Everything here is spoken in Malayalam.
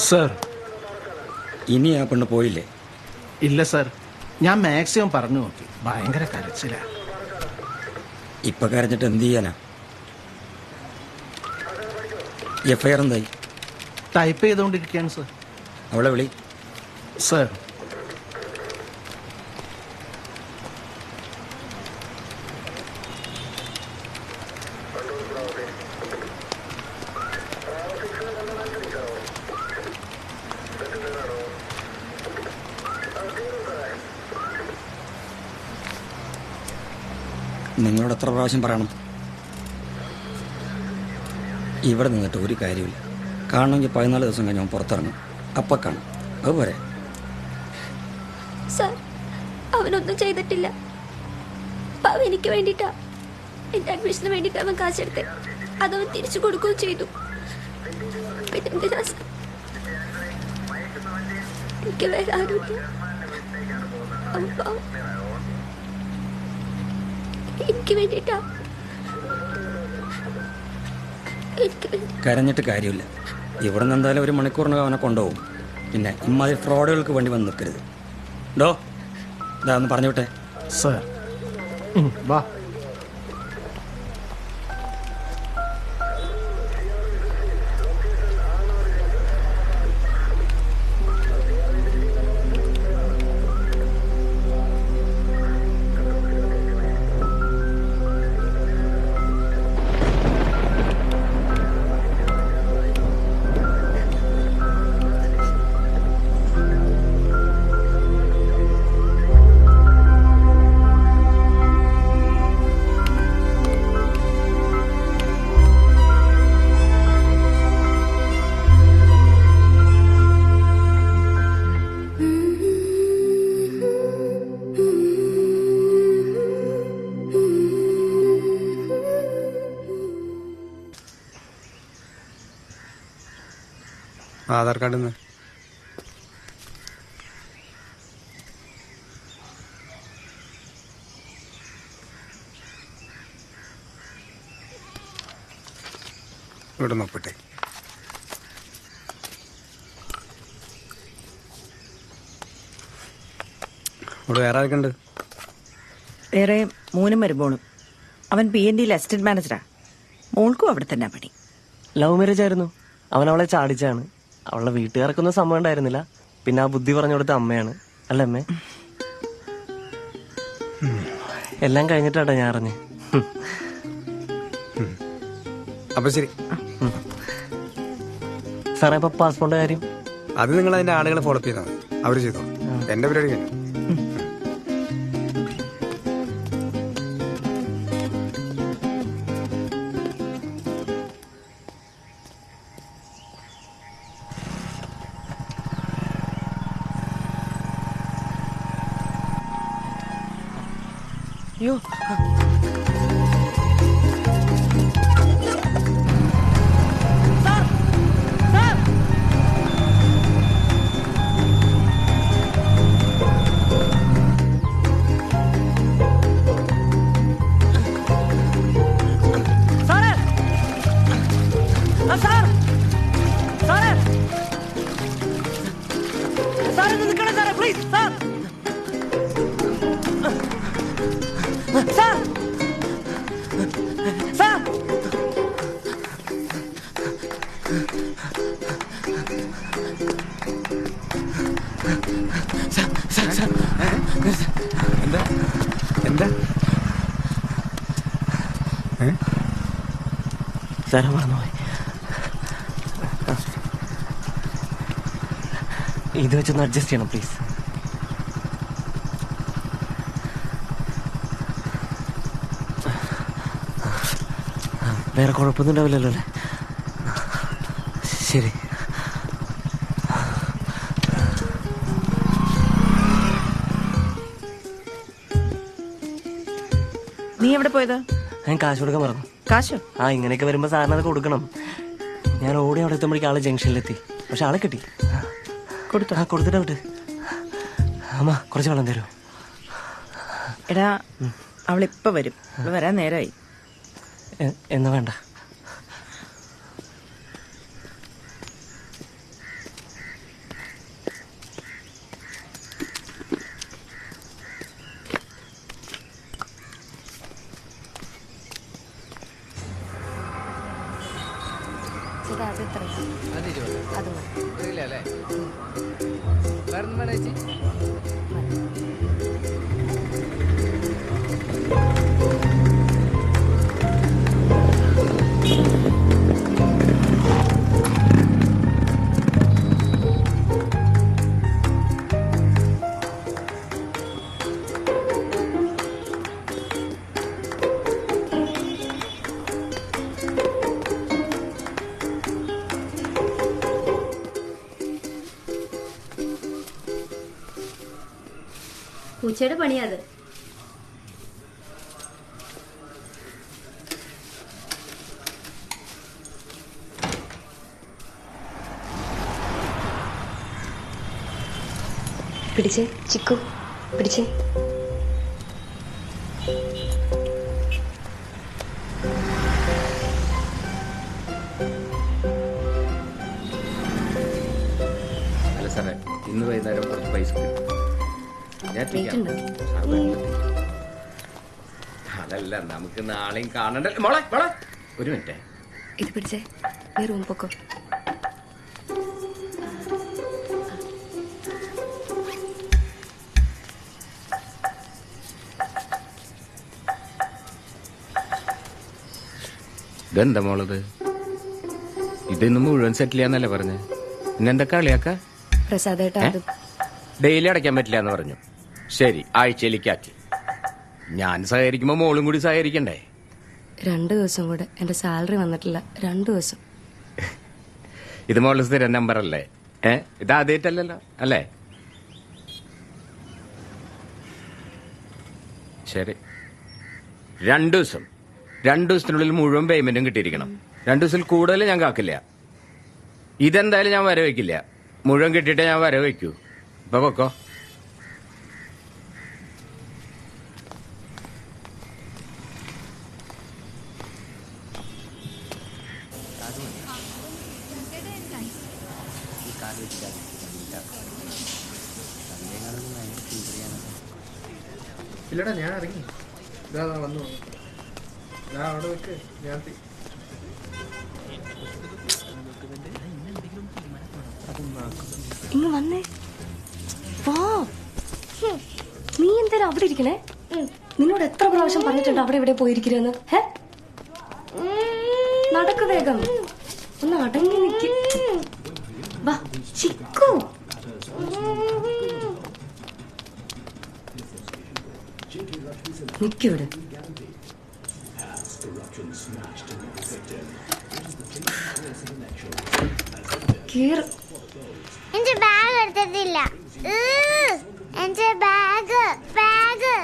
സർ, ഇനി ആ പെണ്ണ് പോയില്ലേ? ഇല്ല സർ, ഞാൻ മാക്സിമം പറഞ്ഞു നോക്കി. ഭയങ്കര കരച്ചില. ഇപ്പൊ കരഞ്ഞിട്ട് എന്ത് ചെയ്യാനാ? FIR എന്തായി? ടൈപ്പ് ചെയ്തുകൊണ്ടിരിക്കുകയാണ് സർ. അവളെ വിളി. സർ, നിങ്ങളോട് എത്ര പ്രാവശ്യം പറയണം? ഇവിടെ നിന്നിട്ട് ഒരു കാര്യമില്ല. കാണണമെങ്കിൽ 14 ദിവസം കഴിഞ്ഞ് പുറത്തിറങ്ങും. അപ്പം കാണും. അതുപോലെ സാർ, അവനൊന്നും ചെയ്തിട്ടില്ല. അവൻ എനിക്ക് വേണ്ടിയിട്ടാ, എൻ്റെ അഡ്മിഷന് വേണ്ടിയിട്ട് അവൻ കാശെടുത്ത് അതവൻ തിരിച്ചു കൊടുക്കുകയും ചെയ്തു. പിന്നെന്തിനാ സാർ? എനിക്ക് വേറെ ആരുമില്ല. എനിക്ക് വേണ്ടിയിട്ടാ. കരഞ്ഞിട്ട് കാര്യമില്ല. ഇവിടെ നിന്ന് എന്തായാലും 1 മണിക്കൂറിനകം അവനെ കൊണ്ടുപോകും. പിന്നെ ഇമ്മാതിരി ഫ്രോഡുകൾക്ക് വേണ്ടി വന്ന് നിൽക്കരുത്. ഡോ, ഇതാ ഒന്ന് പറഞ്ഞു വിട്ടെ. സർ, വാ. ആധാർ കാർഡിൽ നിന്ന് ഇവിടെ നോക്കട്ടെ. ഇവിടെ വേറെ ആരൊക്കെ ഉണ്ട്? വേറെ മോനും മരുമോളും. അവൻ PNDയിൽ അസിസ്റ്റന്റ് മാനേജറാ. മോൾക്കും അവിടെ തന്നെ പണി. ലവ് മാരേജ് ആയിരുന്നു. അവൻ അവളെ ചാടിച്ചാണ്. അവളുടെ വീട്ടുകാർക്കൊന്നും സമയം ഉണ്ടായിരുന്നില്ല. പിന്നെ ആ ബുദ്ധി പറഞ്ഞു കൊടുത്ത അമ്മയാണ്. അല്ല അമ്മേ? എല്ലാം കഴിഞ്ഞിട്ടാട്ടോ ഞാൻ അറിഞ്ഞ്. അപ്പൊ ശരി സാറേ, ഇപ്പൊ പാസ്പോർട്ട് കാര്യം അത് നിങ്ങൾ അതിന്റെ ആളുകളെ ഫോളോ അപ്പ് ചെയ്താൽ മതി. അവര് ചെയ്തോ. എന്റെ പരിപാടി കഴിഞ്ഞു. അയ്യോ, എന്താ എന്താ സാറേ മറന്നുപോയി. ഇത് വെച്ചൊന്ന് അഡ്ജസ്റ്റ് ചെയ്യണം പ്ലീസ്. വേറെ കുഴപ്പമൊന്നും ഉണ്ടാവില്ലല്ലോ അല്ലേ? ശരി. നീ എവിടെ പോയത്? ഞാൻ കാശ് കൊടുക്കാൻ പറഞ്ഞു. കാശോ? ആ, ഇങ്ങനെയൊക്കെ വരുമ്പോ സാറിന് അത് കൊടുക്കണം. ഞാൻ ഓടി അവിടെ എത്തുമ്പോഴേക്കും ആള് ജംഗ്ഷനിലെത്തി. പക്ഷെ ആളെ കിട്ടി. കൊടുത്തു? കൊടുത്തിട്ടാ വിട്ട്. അമ്മ കുറച്ച് വെള്ളം തരൂ. എടാ അവളിപ്പ വരും. അവള് വരാൻ നേരമായി. എന്നാ വേണ്ട. പൂച്ചയുടെ പണിയാത്. പിടിച്ചേ ചിക്കു, പിടിച്ചേ. അല്ല സാറേ, ഇന്ന് വൈകുന്നേരം കുറച്ച് പൈസ കിട്ടും. അതല്ല, നമുക്ക് നാളെയും കാണണ്ടല്ലോ. മോളെ മോളെ ഒരു മിനിറ്റ്. ഇത് പിടിച്ചേ, നീ റൂം പൊക്കോ. ഇതെന്താ മോളത്? ഇതിന്ന് മുഴുവൻ സെറ്റിൽ ചെയ്യാന്നല്ലേ പറഞ്ഞേ? ഇന്നെന്താ കളിയാക്ക? പ്രസാദേട്ടാ, ഡെയിലി അടയ്ക്കാൻ പറ്റില്ല എന്ന് പറഞ്ഞു. ശരി, ആഴ്ചയിലേക്കാക്കി. ഞാൻ സഹകരിക്കുമ്പോ മോളും കൂടി സഹകരിക്കണ്ടേ? 2 ദിവസം കൂടെ. എന്റെ സാലറി വന്നിട്ടില്ല. 2 ദിവസം. ഇത് മോള് സ്ഥിരം നമ്പർ അല്ലേ? ഇത് ആദ്യമായിട്ടല്ലല്ലോ അല്ലേ? ശരി, 2 ദിവസം. 2 ദിവസത്തിനുള്ളിൽ മുഴുവൻ പേയ്മെന്റും കിട്ടിയിരിക്കണം. 2 ദിവസത്തിൽ കൂടുതൽ ഞാൻ കാക്കില്ല. ഇതെന്തായാലും ഞാൻ വരവയ്ക്കില്ല. മുഴുവൻ കിട്ടിയിട്ടേ ഞാൻ വരവയ്ക്കൂ. ഇപ്പൊ പൊക്കോ. ഇല്ലടാ, ഞാൻ ഇറങ്ങി. ഇതാ വന്നു. അവിടെ വെക്ക്. ഞാൻ ഇങ്ങ് വന്നേ. വാ. നീ എന്തേലും അവിടെ ഇരിക്കണേ? നിന്നോട് എത്ര പ്രാവശ്യം പറഞ്ഞിട്ടുണ്ട് അവിടെ ഇവിടെ പോയിരിക്കരുന്ന്? നടക്ക് വേഗം. ഒന്ന് അടങ്ങി നിക്ക്. വാ ചിക്കു. നിക്കിവിടെ. കേറ്. എന്റെ ബാഗ് എടുത്തിട്ടില്ല. എന്റെ ബാഗ് ബാഗ്